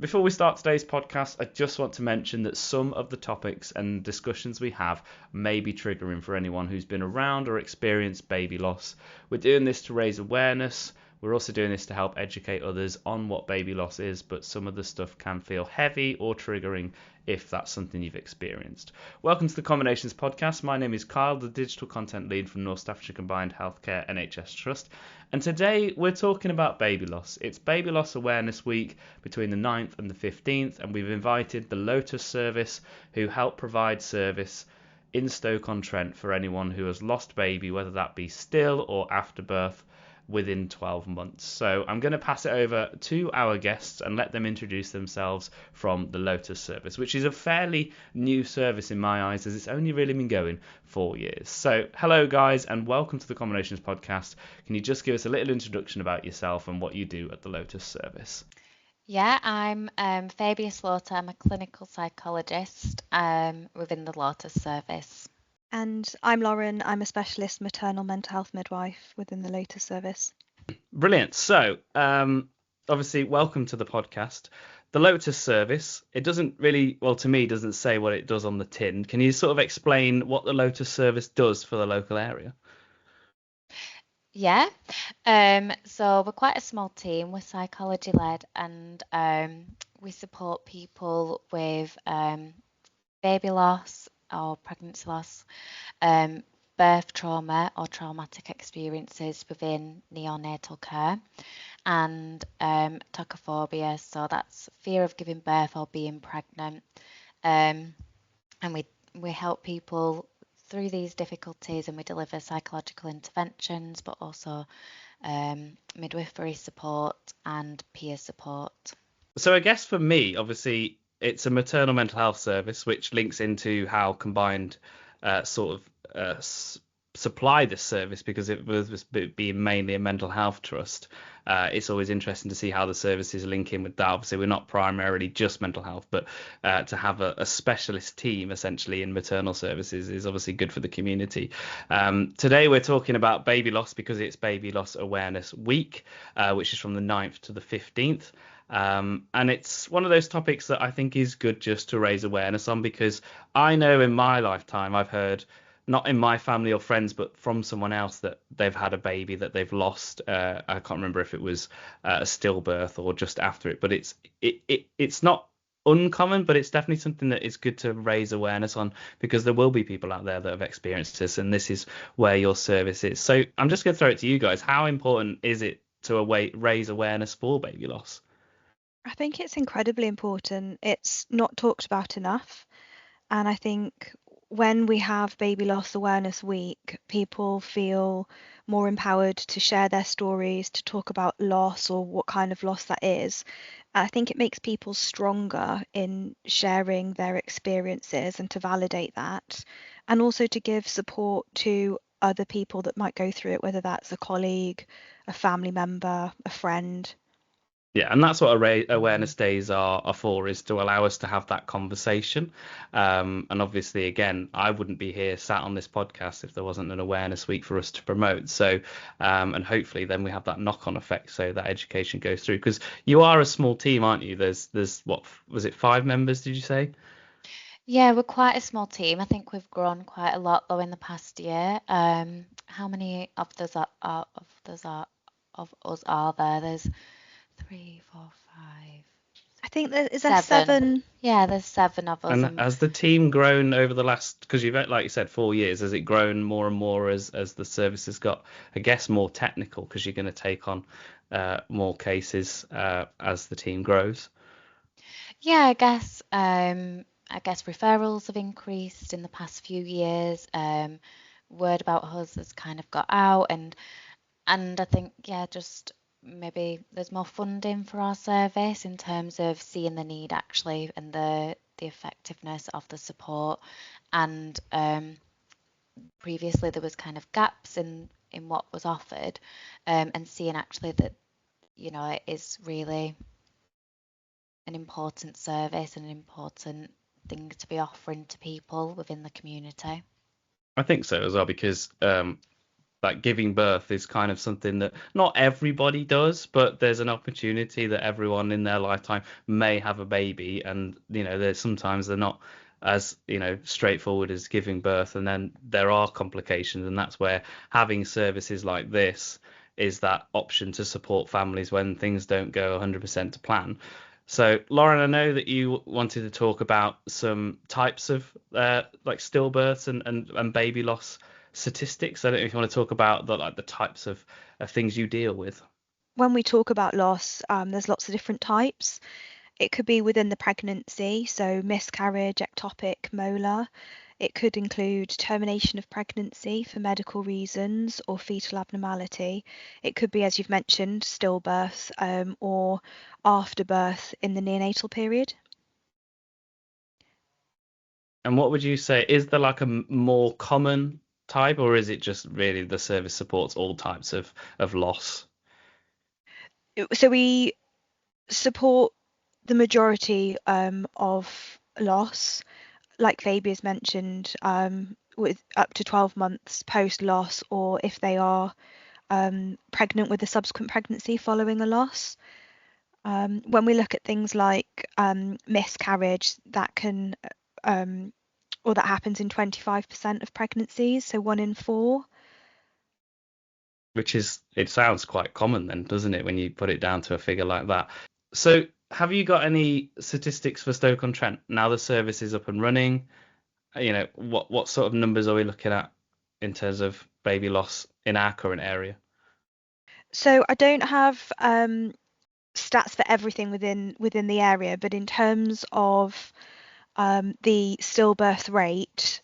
Before we start today's podcast, I just want to mention that some of the topics and discussions we have may be triggering for anyone who's been around or experienced baby loss. We're doing this to raise awareness. We're also doing this to help educate others on what baby loss is, but some of the stuff can feel heavy or triggering if that's something you've experienced. Welcome to the Combinations podcast. My name is Kyle, the digital content lead from North Staffordshire Combined Healthcare NHS Trust. And today we're talking about baby loss. It's Baby Loss Awareness Week between the 9th and the 15th, and we've invited the Lotus service who help provide service in Stoke-on-Trent for anyone who has lost baby, whether that be still or after birth, within 12 months. So I'm going to pass it over to our guests and let them introduce themselves from the Lotus service, which is a fairly new service in my eyes as it's only really been going 4 years. So hello guys and welcome to the Combinations podcast. Can you just give us a little introduction about yourself and what you do at the Lotus service? Yeah, I'm Fabia Slaughter. I'm a clinical psychologist within the Lotus service. And I'm Lauren. I'm a specialist maternal mental health midwife within the Lotus service. Brilliant. So, obviously, welcome to the podcast. The Lotus service, it doesn't really, well, to me, doesn't say what it does on the tin. Can you sort of explain what the Lotus service does for the local area? Yeah, so we're quite a small team. We're psychology led, and we support people with baby loss or pregnancy loss, birth trauma or traumatic experiences within neonatal care, and tocophobia, so that's fear of giving birth or being pregnant. And we help people through these difficulties, and we deliver psychological interventions, but also midwifery support and peer support. So I guess for me, obviously, it's a maternal mental health service, which links into how Combined supply this service because it was being mainly a mental health trust. It's always interesting to see how the services link in with that. Obviously, we're not primarily just mental health, but to have a specialist team essentially in maternal services is obviously good for the community. Today, we're talking about baby loss because it's Baby Loss Awareness Week, which is from the 9th to the 15th. And it's one of those topics that I think is good just to raise awareness on, because I know in my lifetime I've heard, not in my family or friends, but from someone else, that they've had a baby that they've lost. I can't remember if it was a stillbirth or just after it, but it's not uncommon, but it's definitely something that is good to raise awareness on, because there will be people out there that have experienced this, and this is where your service is. So I'm just going to throw it to you guys. How important is it to raise awareness for baby loss? I think it's incredibly important. It's not talked about enough. And I think when we have Baby Loss Awareness Week, people feel more empowered to share their stories, to talk about loss or what kind of loss that is. And I think it makes people stronger in sharing their experiences and to validate that, and also to give support to other people that might go through it, whether that's a colleague, a family member, a friend. Yeah, and that's what awareness days are for, is to allow us to have that conversation. And obviously, again, I wouldn't be here sat on this podcast if there wasn't an awareness week for us to promote. So, and hopefully then we have that knock-on effect so that education goes through. Because you are a small team, aren't you? There's what was it, 5 members, did you say? Yeah, we're quite a small team. I think we've grown quite a lot though in the past year. How many of us are there? There's 3, 4, 5, I think is there 7. 7. Yeah, there's 7 of us. And has the team grown over the last, because you've, like you said, 4 years, has it grown more and more as the service has got, I guess, more technical, because you're going to take on more cases as the team grows? Yeah, I guess referrals have increased in the past few years. Word about us has kind of got out, and I think, yeah, just maybe there's more funding for our service in terms of seeing the need actually and the effectiveness of the support. And previously there was kind of gaps in what was offered, and seeing actually that, you know, it is really an important service and an important thing to be offering to people within the community. I think so as well, because like giving birth is kind of something that not everybody does, but there's an opportunity that everyone in their lifetime may have a baby, and there's sometimes they're not as straightforward as giving birth, and then there are complications, and that's where having services like this is that option to support families when things don't go 100% to plan. So, Lauren, I know that you wanted to talk about some types of like stillbirths and baby loss statistics. I don't know if you want to talk about the types of things you deal with. When we talk about loss, there's lots of different types. It could be within the pregnancy, so miscarriage, ectopic, molar. It could include termination of pregnancy for medical reasons or fetal abnormality. It could be, as you've mentioned, stillbirth, or afterbirth in the neonatal period. And what would you say, is there like a more common type, or is it just really the service supports all types of loss? So we support the majority of loss, like Fabia's mentioned, with up to 12 months post loss, or if they are pregnant with a subsequent pregnancy following a loss. When we look at things like miscarriage, that can or that happens in 25% of pregnancies, so 1 in 4. Which is, it sounds quite common then, doesn't it, when you put it down to a figure like that? So have you got any statistics for Stoke-on-Trent now the service is up and running? What sort of numbers are we looking at in terms of baby loss in our current area? So I don't have stats for everything within the area, but in terms of the stillbirth rate,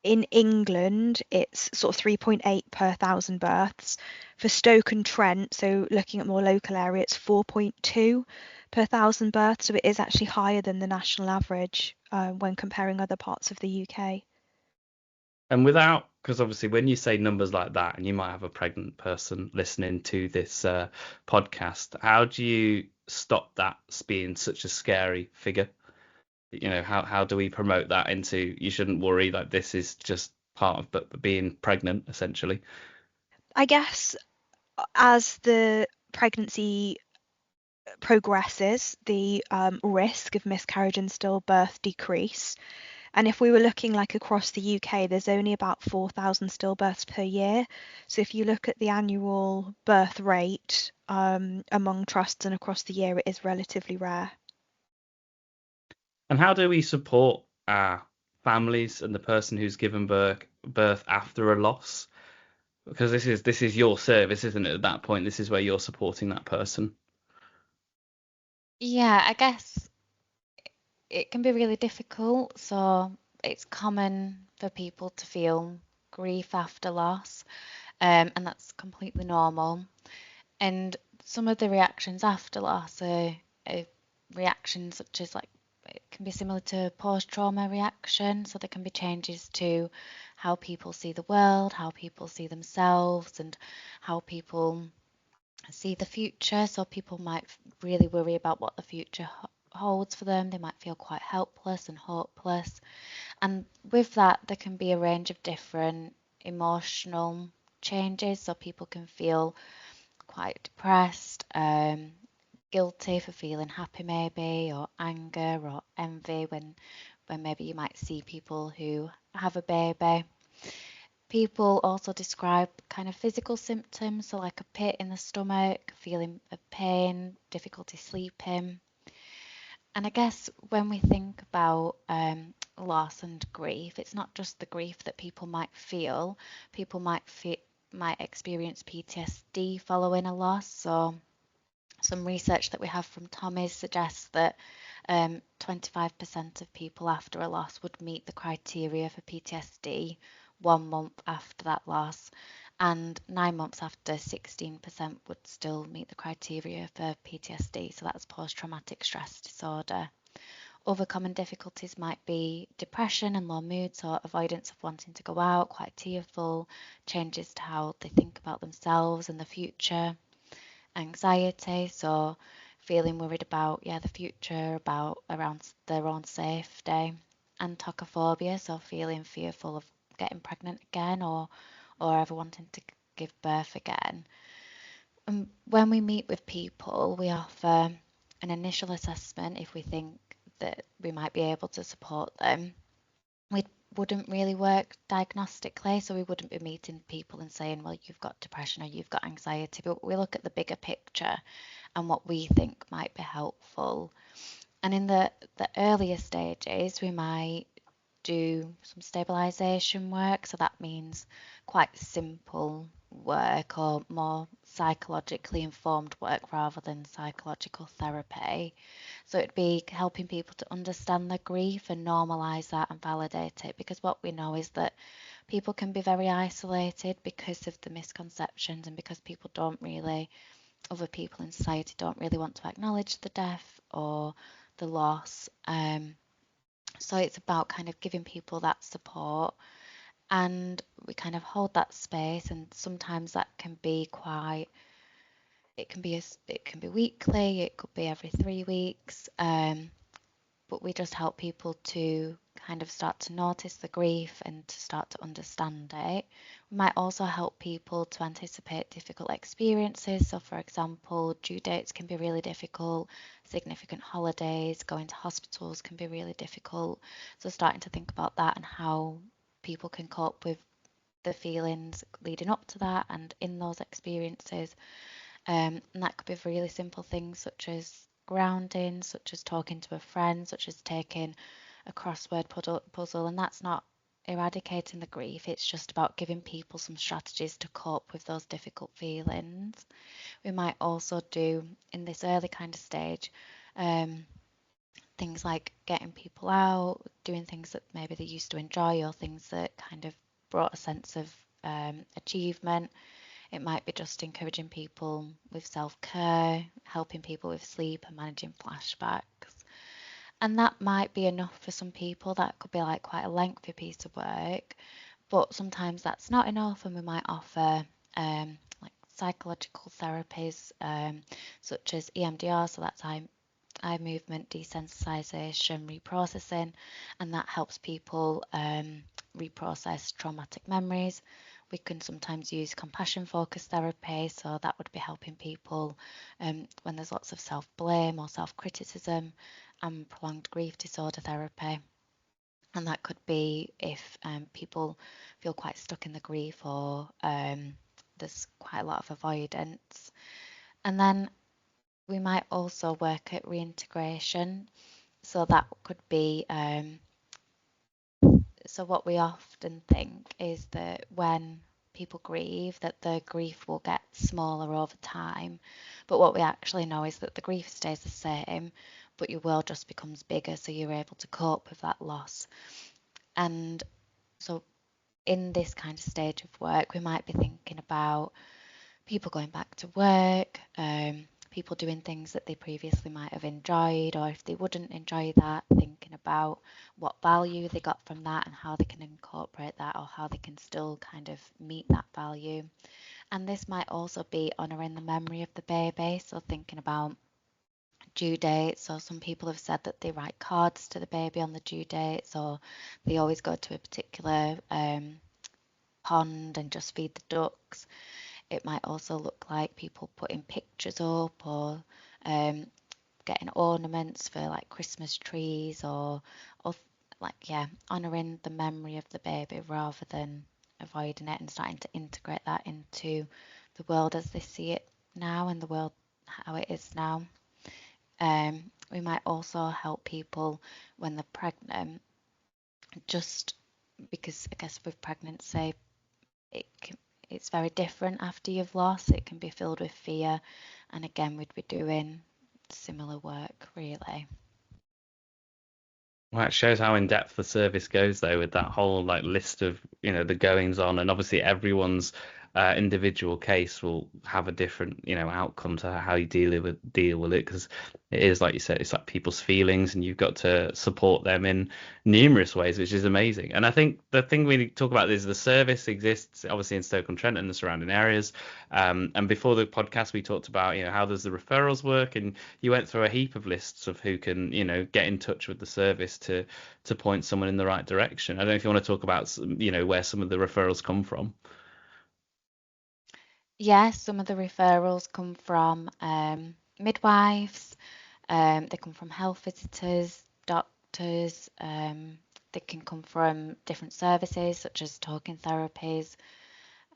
in England, it's sort of 3.8 per 1,000 births. For Stoke-on-Trent, so looking at more local area, it's 4.2 per 1,000 births. So it is actually higher than the national average when comparing other parts of the UK. And because obviously when you say numbers like that, and you might have a pregnant person listening to this podcast, how do you stop that being such a scary figure? How do we promote that into, you shouldn't worry, like this is just part of but being pregnant, essentially? I guess as the pregnancy progresses, the risk of miscarriage and stillbirth decrease. And if we were looking like across the UK, there's only about 4,000 stillbirths per year. So if you look at the annual birth rate among trusts and across the year, it is relatively rare. And how do we support our families and the person who's given birth after a loss? Because this is your service, isn't it? At that point, this is where you're supporting that person. Yeah, I guess it can be really difficult. So it's common for people to feel grief after loss, and that's completely normal. And some of the reactions after loss are reactions such as, like, it can be similar to post-trauma reaction. So there can be changes to how people see the world, how people see themselves, and how people see the future. So people might really worry about what the future holds for them. They might feel quite helpless and hopeless. And with that, there can be a range of different emotional changes. So people can feel quite depressed, guilty for feeling happy maybe, or anger or envy when maybe you might see people who have a baby. People also describe kind of physical symptoms, so like a pit in the stomach, feeling of pain, difficulty sleeping. And I guess when we think about loss and grief, it's not just the grief that people might feel. People might experience PTSD following a loss. So some research that we have from Tommy's suggests that 25% of people after a loss would meet the criteria for PTSD 1 month after that loss, and 9 months after, 16% would still meet the criteria for PTSD. So that's post-traumatic stress disorder. Other common difficulties might be depression and low mood, so avoidance of wanting to go out, quite tearful, changes to how they think about themselves and the future. Anxiety, so feeling worried about the future, around their own safety. And tocophobia, so feeling fearful of getting pregnant again, or or ever wanting to give birth again. And when we meet with people, we offer an initial assessment if we think that we might be able to support them. We wouldn't really work diagnostically, so we wouldn't be meeting people and saying, well, you've got depression or you've got anxiety, but we look at the bigger picture and what we think might be helpful. And in the earlier stages, we might do some stabilisation work, so that means quite simple work or more psychologically informed work rather than psychological therapy. So it'd be helping people to understand their grief and normalise that and validate it, because what we know is that people can be very isolated because of the misconceptions and because other people in society don't really want to acknowledge the death or the loss. So it's about kind of giving people that support, and we kind of hold that space, and sometimes that can be it can be weekly, it could be every 3 weeks, but we just help people to kind of start to notice the grief and to start to understand it. We might also help people to anticipate difficult experiences. So, for example, due dates can be really difficult, significant holidays, going to hospitals can be really difficult. So, starting to think about that and how people can cope with the feelings leading up to that and in those experiences. And that could be really simple things such as grounding, such as talking to a friend, such as taking a crossword puzzle. And that's not eradicating the grief, it's just about giving people some strategies to cope with those difficult feelings. We might also do, in this early kind of stage, things like getting people out, doing things that maybe they used to enjoy or things that kind of brought a sense of achievement. It might be just encouraging people with self-care, helping people with sleep and managing flashbacks. And that might be enough for some people. That could be like quite a lengthy piece of work, but sometimes that's not enough, and we might offer like psychological therapies such as EMDR, so that's eye movement desensitization reprocessing, and that helps people reprocess traumatic memories. We can sometimes use compassion focused therapy, so that would be helping people when there's lots of self-blame or self-criticism, and prolonged grief disorder therapy. And that could be if people feel quite stuck in the grief or there's quite a lot of avoidance. And then we might also work at reintegration. So that could be, so what we often think is that when people grieve, that the grief will get smaller over time. But what we actually know is that the grief stays the same, but your world just becomes bigger, so you're able to cope with that loss. And so in this kind of stage of work, we might be thinking about people going back to work, people doing things that they previously might have enjoyed, or if they wouldn't enjoy that, thinking about what value they got from that and how they can incorporate that, or how they can still kind of meet that value. And this might also be honouring the memory of the baby, so thinking about due dates. So some people have said that they write cards to the baby on the due dates, or they always go to a particular pond and just feed the ducks. It might also look like people putting pictures up, or getting ornaments for like Christmas trees, or honouring the memory of the baby rather than avoiding it, and starting to integrate that into the world as they see it now and the world how it is now. We might also help people when they're pregnant, just because I guess with pregnancy it's very different after you've lost. It can be filled with fear, and again we'd be doing similar work really. Well, it shows how in depth the service goes, though, with that whole like list of the goings on, and obviously everyone's individual case will have a different outcome to how you deal with it, because it is like you said, it's like people's feelings, and you've got to support them in numerous ways, which is amazing. And I think the thing we talk about is the service exists obviously in Stoke-on-Trent and the surrounding areas. And before the podcast, we talked about how does the referrals work, and you went through a heap of lists of who can get in touch with the service to point someone in the right direction. I don't know if you want to talk about where some of the referrals come from. Yeah, some of the referrals come from midwives, they come from health visitors, doctors, they can come from different services such as talking therapies.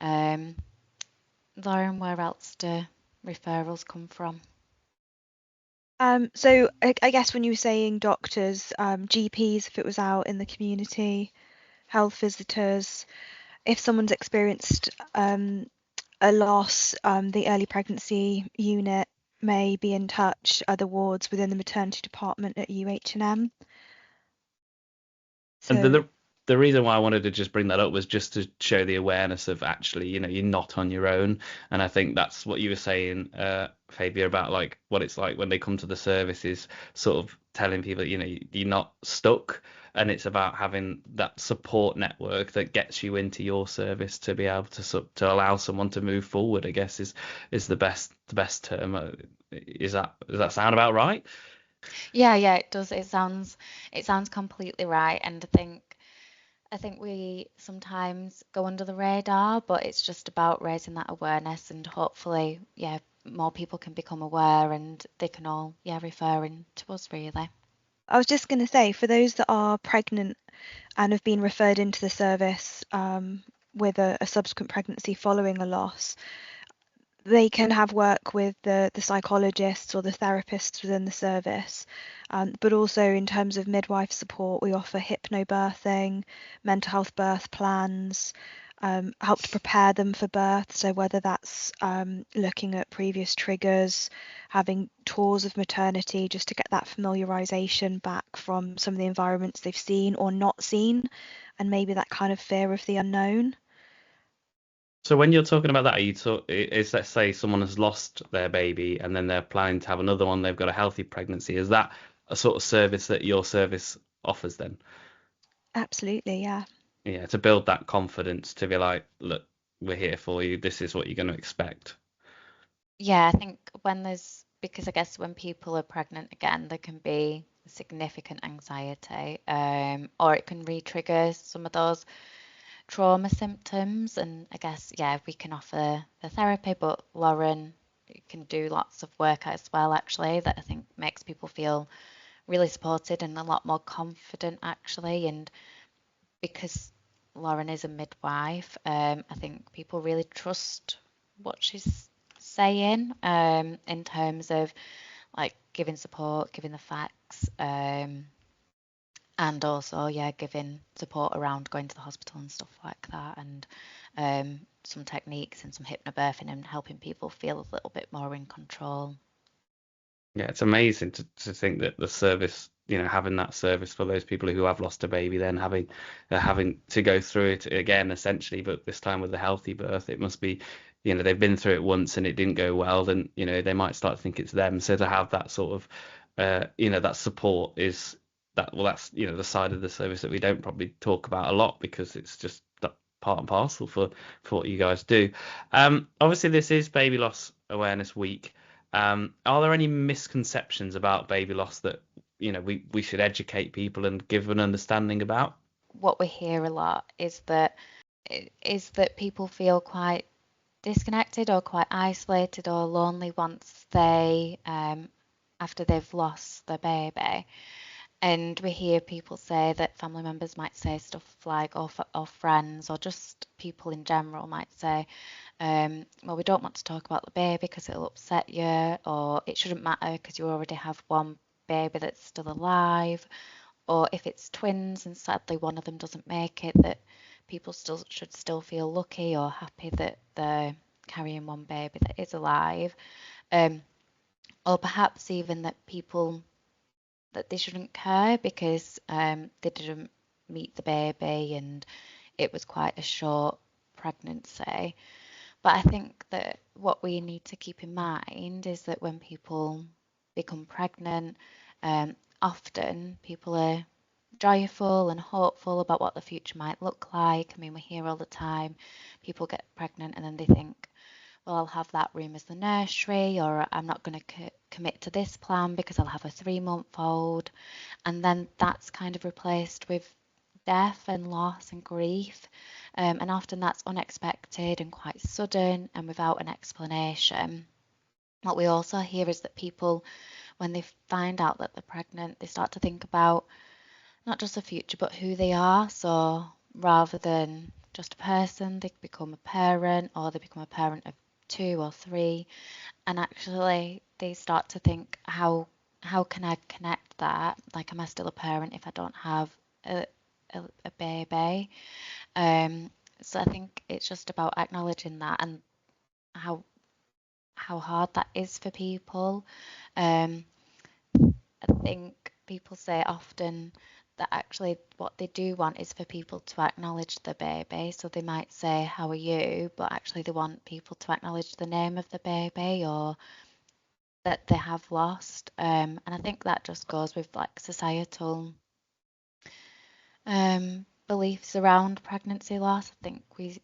Um, Lauren, where else do referrals come from? So I guess when you were saying doctors, GPs, if it was out in the community, health visitors, if someone's experienced a loss, the early pregnancy unit may be in touch, other wards within the maternity department at UH&M. And So the reason why I wanted to just bring that up was just to show the awareness of actually, you're not on your own. And I think that's what you were saying, Fabia, about like what it's like when they come to the service is sort of telling people, you're not stuck. And it's about having that support network that gets you into your service to be able to allow someone to move forward, I guess is the best term. Does that sound about right? Yeah, it does. It sounds completely right, and I think we sometimes go under the radar, but it's just about raising that awareness and hopefully, yeah, more people can become aware and they can all, yeah, refer in to us really. I was just going to say, for those that are pregnant and have been referred into the service with a subsequent pregnancy following a loss, they can have work with the psychologists or the therapists within the service. But also in terms of midwife support, we offer hypnobirthing, mental health birth plans, help to prepare them for birth. So whether that's looking at previous triggers, having tours of maternity just to get that familiarization back from some of the environments they've seen or not seen, and maybe that kind of fear of the unknown. So when you're talking about that, is let's say someone has lost their baby and then they're planning to have another one, they've got a healthy pregnancy. Is that a sort of service that your service offers then? Absolutely, yeah. Yeah, to build that confidence to be like, look, we're here for you. This is what you're going to expect. Yeah, I think because I guess when people are pregnant again, there can be significant anxiety, or it can re-trigger some of those trauma symptoms. And I guess, yeah, we can offer the therapy, but Lauren can do lots of work as well, actually, that I think makes people feel really supported and a lot more confident, actually. And because Lauren is a midwife, I think people really trust what she's saying, in terms of like giving support, giving the facts, and also, yeah, giving support around going to the hospital and stuff like that, and some techniques and some hypnobirthing and helping people feel a little bit more in control. Yeah, it's amazing to think that the service, having that service for those people who have lost a baby, then having to go through it again, essentially, but this time with a healthy birth, it must be, they've been through it once and it didn't go well, then, they might start to think it's them. So to have that sort of, that support is that's, the side of the service that we don't probably talk about a lot because it's just that part and parcel for what you guys do. Obviously, this is Baby Loss Awareness Week. Are there any misconceptions about baby loss that we should educate people and give an understanding about? What we hear a lot is that people feel quite disconnected or quite isolated or lonely once they after they've lost their baby. And we hear people say that family members might say stuff like, or friends, or just people in general might say, well, we don't want to talk about the baby because it'll upset you, or it shouldn't matter because you already have one baby that's still alive, or if it's twins and sadly one of them doesn't make it, that people should still feel lucky or happy that they're carrying one baby that is alive, um, or perhaps even that they shouldn't care because they didn't meet the baby and it was quite a short pregnancy. But I think that what we need to keep in mind is that when people become pregnant, often people are joyful and hopeful about what the future might look like. I mean, we hear all the time people get pregnant and then they think, well, I'll have that room as the nursery, or I'm not going to commit to this plan because I'll have a 3-month-old. And then that's kind of replaced with death and loss and grief. And often that's unexpected and quite sudden and without an explanation. What we also hear is that people, when they find out that they're pregnant, they start to think about not just the future, but who they are. So rather than just a person, they become a parent, or they become a parent of 2 or 3. And actually, they start to think, how can I connect that? Like, am I still a parent if I don't have a baby? So I think it's just about acknowledging that and how hard that is for people. I think people say often that actually what they do want is for people to acknowledge the baby. So they might say, "How are you?" But actually they want people to acknowledge the name of the baby or that they have lost. And I think that just goes with like societal beliefs around pregnancy loss. I think we've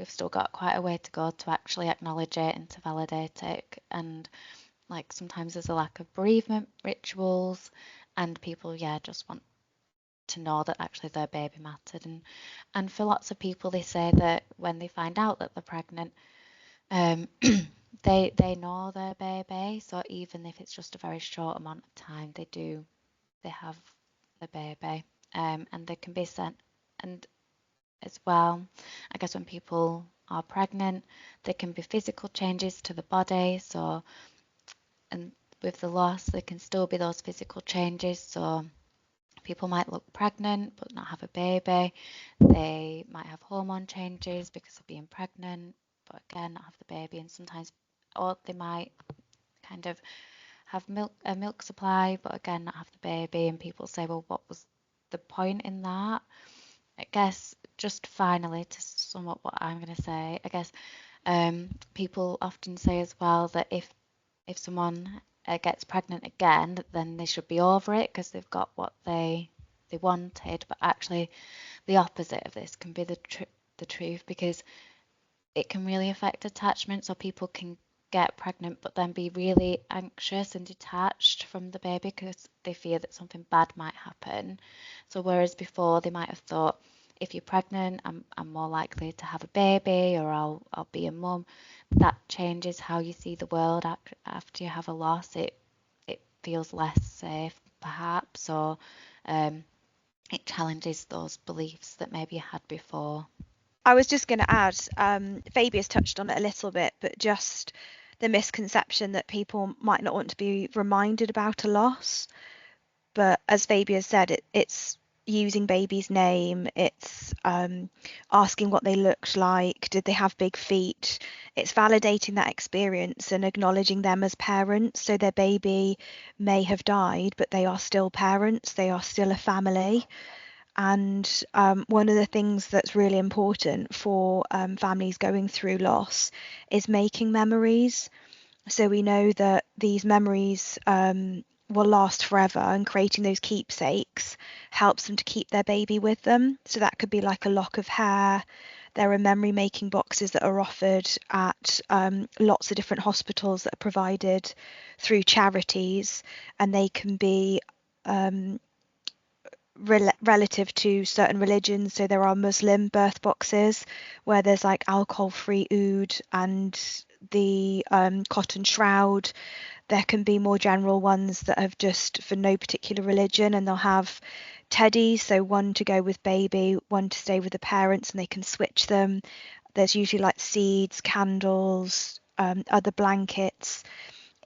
still got quite a way to go to actually acknowledge it and to validate it. And like sometimes there's a lack of bereavement rituals, and people, just want to know that actually their baby mattered. And for lots of people, they say that when they find out that they're pregnant, they know their baby. So even if it's just a very short amount of time, they have the baby. And they can be sent, and as well, I guess when people are pregnant, there can be physical changes to the body. So, and with the loss, there can still be those physical changes. So people might look pregnant but not have a baby. They might have hormone changes because of being pregnant, but again, not have the baby. And sometimes, or they might kind of have a milk supply, but again, not have the baby. And people say, well, what was the point in that? I guess just finally to sum up what I'm going to say, I guess people often say as well that if someone gets pregnant again, then they should be over it because they've got what they wanted. But actually, the opposite of this can be the truth, because it can really affect attachment. So people can get pregnant but then be really anxious and detached from the baby because they fear that something bad might happen. So whereas before they might have thought, if you're pregnant, I'm more likely to have a baby, or I'll be a mum. That changes how you see the world after you have a loss. It feels less safe, perhaps, or it challenges those beliefs that maybe you had before. I was just going to add, Fabia's touched on it a little bit, but just the misconception that people might not want to be reminded about a loss. But as Fabia said, it's using baby's name, it's asking what they looked like, did they have big feet? It's validating that experience and acknowledging them as parents. So their baby may have died, but they are still parents, they are still a family. And one of the things that's really important for families going through loss is making memories. So we know that these memories will last forever, and creating those keepsakes helps them to keep their baby with them. So that could be like a lock of hair. There are memory making boxes that are offered at lots of different hospitals that are provided through charities, and they can be relative to certain religions. So there are Muslim birth boxes where there's like alcohol-free oud and the cotton shroud. There can be more general ones that have just for no particular religion, and they'll have teddies, so one to go with baby, one to stay with the parents, and they can switch them. There's usually like seeds, candles, other blankets,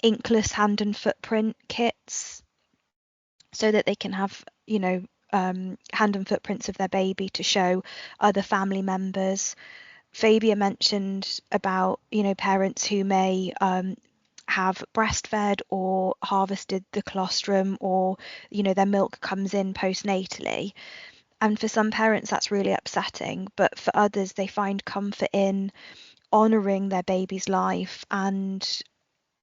inkless hand and footprint kits, so that they can have, hand and footprints of their baby to show other family members. Fabia mentioned about, parents who may have breastfed or harvested the colostrum, or, their milk comes in postnatally. And for some parents, that's really upsetting. But for others, they find comfort in honouring their baby's life and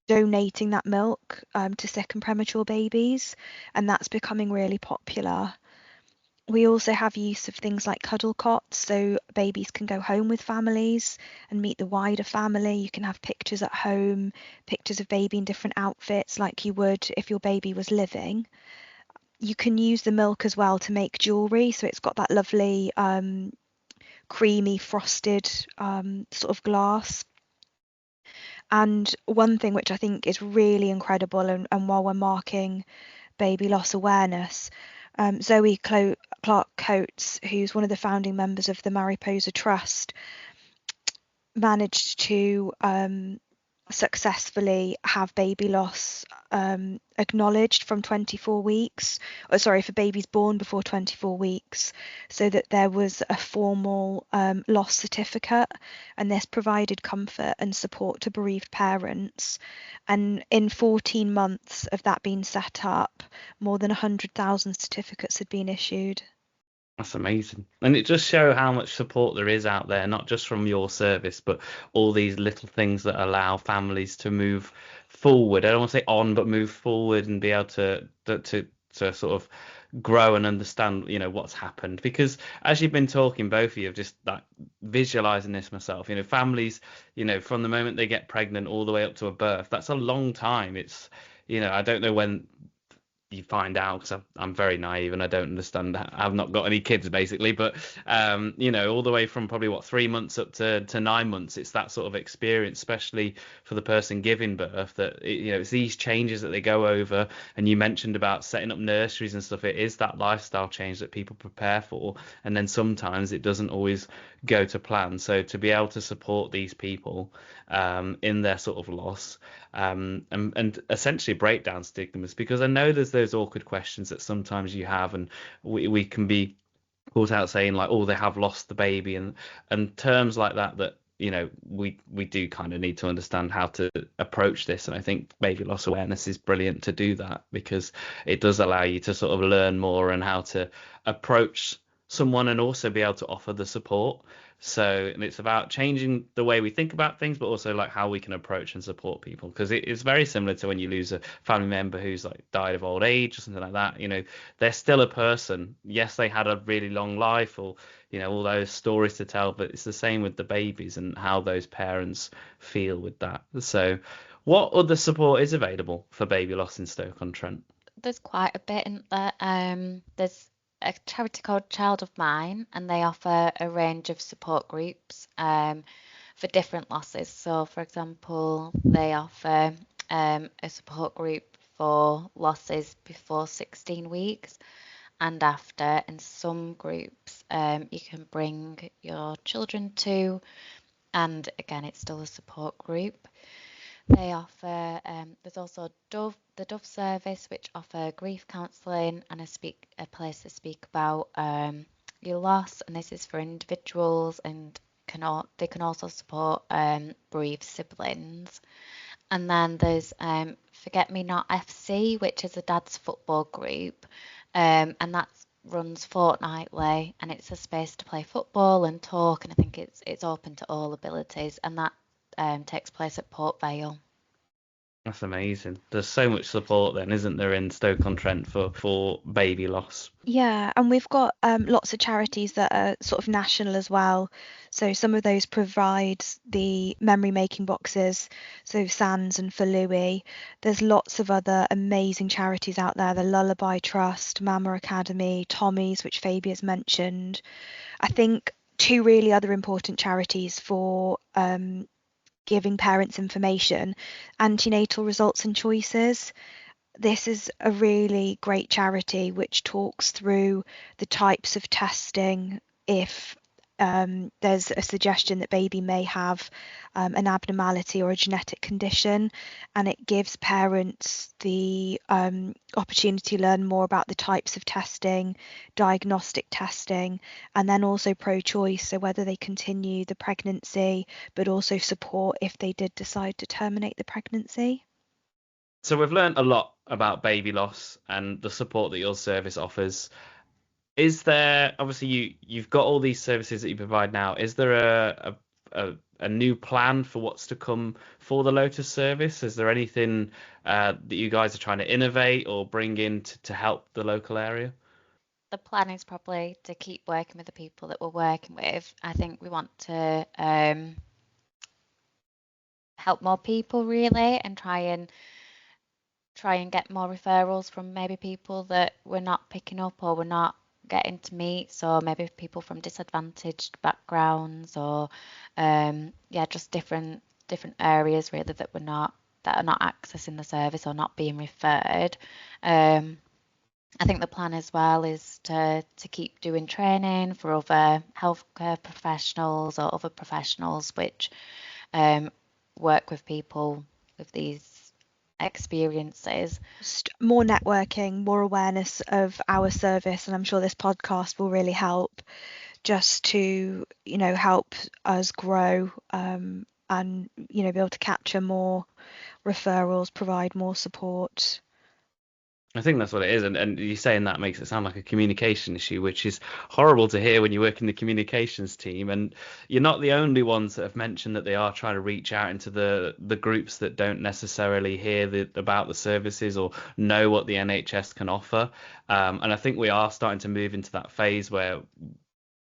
donating that milk to sick and premature babies. And that's becoming really popular. We also have use of things like cuddle cots, so babies can go home with families and meet the wider family. You can have pictures at home, pictures of baby in different outfits like you would if your baby was living. you can use the milk as well to make jewellery. So it's got that lovely creamy frosted sort of glass. And one thing which I think is really incredible, and while we're marking baby loss awareness, Zoe Clark Coates, who's one of the founding members of the Mariposa Trust, managed to successfully have baby loss acknowledged from 24 weeks, or sorry, for babies born before 24 weeks, so that there was a formal loss certificate, and this provided comfort and support to bereaved parents. And in 14 months of that being set up, more than 100,000 certificates had been issued. That's amazing. And it just shows how much support there is out there, not just from your service, but all these little things that allow families to move forward. I don't want to say on, but move forward and be able to sort of grow and understand, what's happened. Because as you've been talking, both of you, have just like visualizing this myself, families, from the moment they get pregnant all the way up to a birth, that's a long time. It's, I don't know when you find out, because I'm very naive and I don't understand that. I've not got any kids basically, but all the way from probably 3 months up to 9 months, it's that sort of experience, especially for the person giving birth, that it's these changes that they go over. And you mentioned about setting up nurseries and stuff. It is that lifestyle change that people prepare for, and then sometimes it doesn't always go to plan. So to be able to support these people in their sort of loss, and essentially break down stigmas, because I know there's those awkward questions that sometimes you have, and we can be caught out saying like, oh, they have lost the baby, and terms like that we do kind of need to understand how to approach this. And I think baby loss awareness is brilliant to do that, because it does allow you to sort of learn more and how to approach someone and also be able to offer the support. So, and it's about changing the way we think about things, but also like how we can approach and support people, because it is very similar to when you lose a family member who's like died of old age or something like that. They're still a person. Yes, they had a really long life, or all those stories to tell, but it's the same with the babies and how those parents feel with that. So what other support is available for baby loss in Stoke-on-Trent? There's quite a bit in there. There's a charity called Child of Mine, and they offer a range of support groups for different losses. So, for example, they offer a support group for losses before 16 weeks and after. And some groups you can bring your children to, and again, it's still a support group. They offer, there's also the Dove service, which offer grief counselling and a place to speak about your loss. And this is for individuals, and they can also support bereaved siblings. And then there's Forget Me Not FC, which is a dad's football group, and that runs fortnightly, and it's a space to play football and talk. And I think it's open to all abilities, and that takes place at Port Vale. That's amazing. There's so much support then, isn't there, in Stoke-on-Trent for baby loss? Yeah, and we've got lots of charities that are sort of national as well. So some of those provide the memory making boxes, so Sans and for Louis. There's lots of other amazing charities out there, the Lullaby Trust, Mama Academy, Tommy's, which Fabia's mentioned. I think two really other important charities for giving parents information: Antenatal Results and Choices. This is a really great charity which talks through the types of testing if there's a suggestion that baby may have an abnormality or a genetic condition, and it gives parents the opportunity to learn more about the types of testing, diagnostic testing, and then also pro-choice, so whether they continue the pregnancy, but also support if they did decide to terminate the pregnancy. So we've learned a lot about baby loss and the support that your service offers. Is there, obviously you've got all these services that you provide now, is there a new plan for what's to come for the Lotus service? Is there anything that you guys are trying to innovate or bring in to help the local area? The plan is probably to keep working with the people that we're working with. I think we want to help more people really, and try and try and get more referrals from maybe people that we're not picking up or we're not getting to meet. So maybe people from disadvantaged backgrounds or yeah, just different areas really that are not accessing the service or not being referred. I think the plan as well is to keep doing training for other healthcare professionals or other professionals which work with people with these experiences. Just more networking, more awareness of our service, and I'm sure this podcast will really help just to, help us grow, and, be able to capture more referrals, provide more support. I think that's what it is, and you saying that makes it sound like a communication issue, which is horrible to hear when you work in the communications team. And you're not the only ones that have mentioned that they are trying to reach out into the groups that don't necessarily hear about the services or know what the NHS can offer. And I think we are starting to move into that phase where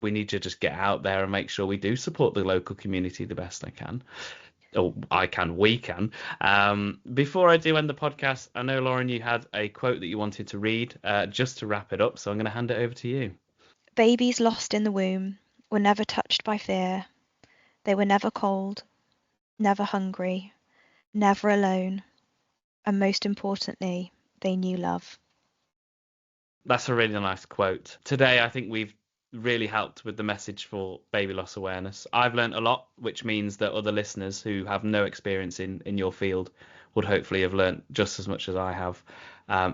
we need to just get out there and make sure we do support the local community the best I can. We can. Before I do end the podcast, I know, Lauren, you had a quote that you wanted to read just to wrap it up, so I'm going to hand it over to you. Babies lost in the womb were never touched by fear. They were never cold, never hungry, never alone, and most importantly, they knew love. That's a really nice quote. Today, I think we've really helped with the message for baby loss awareness. I've learned a lot, which means that other listeners who have no experience in your field would hopefully have learned just as much as I have.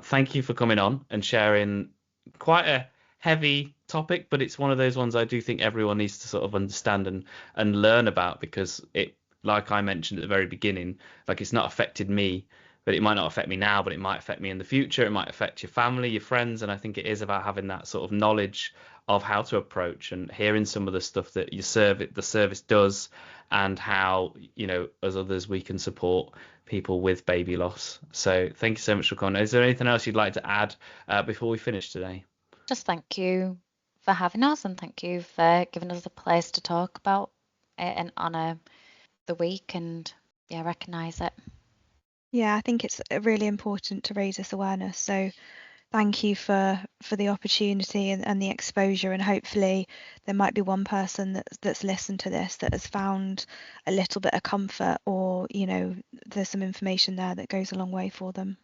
Thank you for coming on and sharing quite a heavy topic, but it's one of those ones I do think everyone needs to sort of understand and learn about, because it, like I mentioned at the very beginning, like it's not affected me, but it might not affect me now, but it might affect me in the future. It might affect your family, your friends. And I think it is about having that sort of knowledge of how to approach and hearing some of the stuff that the service does, and how, as others, we can support people with baby loss. So thank you so much for coming. Is there anything else you'd like to add before we finish today? Just thank you for having us, and thank you for giving us a place to talk about it and honour the week and recognise it. Yeah, I think it's really important to raise this awareness. So thank you for the opportunity and the exposure, and hopefully there might be one person that's listened to this that has found a little bit of comfort, or there's some information there that goes a long way for them.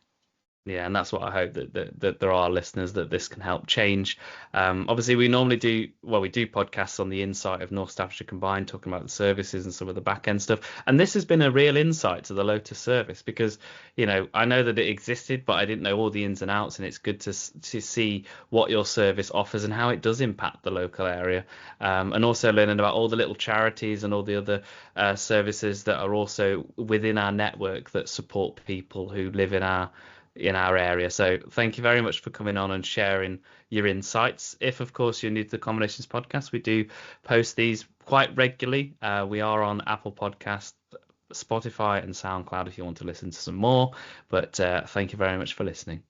Yeah, and that's what I hope, that there are listeners that this can help change. Obviously, we normally do podcasts on the insight of North Staffordshire Combined, talking about the services and some of the back end stuff. And this has been a real insight to the Lotus service, because, I know that it existed, but I didn't know all the ins and outs. And it's good to see what your service offers and how it does impact the local area. And also learning about all the little charities and all the other services that are also within our network that support people who live in our area. So thank you very much for coming on and sharing your insights. If, of course, you're new to the Combinations podcast, we do post these quite regularly. We are on Apple Podcasts, Spotify and SoundCloud if you want to listen to some more. But thank you very much for listening.